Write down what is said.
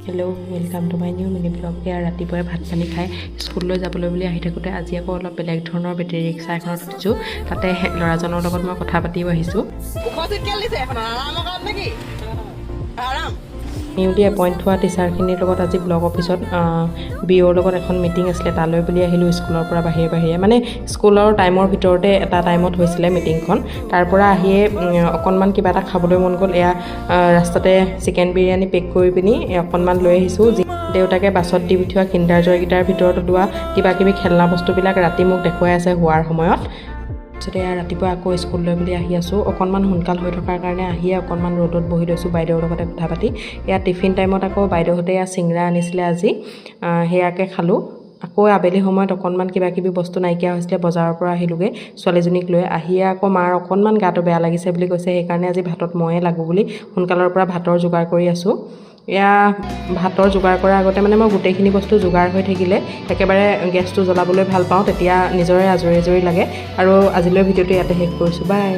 Hello' welcome to my new mini blog. এয়া ৰাতিপুৱাই ভাত পানী খাই স্কুললৈ যাবলৈ বুলি আহি থাকোঁতে আজি আকৌ অলপ বেলেগ ধৰণৰ বেটেৰী ৰিক্সা এখনত উঠিছোঁ। তাতে ল'ৰাজনৰ লগত মই কথা পাতিও আহিছোঁ। নিউলি এপইণ্ট হোৱা টিচাৰখিনিৰ লগত আজি ব্লক অফিচত বিঅ'ৰ লগত এখন মিটিং আছিলে, তালৈ বুলি আহিলোঁ স্কুলৰ পৰা বাহিৰে মানে স্কুলৰ টাইমৰ ভিতৰতে এটা টাইমত হৈছিলে মিটিংখন। তাৰ পৰা আহিয়ে অকণমান কিবা এটা খাবলৈ মন গ'ল। এয়া ৰাস্তাতে চিকেন বিৰিয়ানী পেক কৰি পিনি অকণমান লৈ আহিছোঁ। দেউতাকে বাছত দি পঠিওৱা কিণ্ডাৰ জয়কেইটাৰ ভিতৰত ওলোৱা কিবাকিবি খেলনা বস্তুবিলাক ৰাতি মোক দেখুৱাই আছে হোৱাৰ সময়ত। তাৰপিছতে ৰাতিপুৱা আকৌ স্কুললৈ বুলি আহি আছোঁ। অকণমান সোনকাল হৈ থকাৰ কাৰণে আহিয়ে অকণমান ৰ'দত বহি লৈছোঁ বাইদেউৰ লগতে কথা পাতি। এয়া টিফিন টাইমত আকৌ বাইদেউহঁতে চিংৰা আনিছিলে আজি, সেয়াকে খালোঁ। আকৌ আবেলি সময়ত অকণমান কিবাকিবি বস্তু নাইকিয়া হৈছিলে, বজাৰৰ পৰা আহিলোঁগৈ ছোৱালীজনীক লৈ। আহিয়ে আকৌ মাৰ অকণমান গাটো বেয়া লাগিছে বুলি কৈছে, সেইকাৰণে আজি ভাতত ময়ে লাগোঁ বুলি সোনকালৰ পৰা ভাতৰ যোগাৰ কৰি আছোঁ। এয়া ভাতৰ যোগাৰ কৰাৰ আগতে মানে মই গোটেইখিনি বস্তু যোগাৰ হৈ থাকিলে একেবাৰে গেছটো জ্বলাবলৈ ভাল পাওঁ, তেতিয়া নিজৰে আজৰি লাগে। আৰু আজিলৈ ভিডিঅ'টো ইয়াতে শেষ কৰিছোঁ, বাই।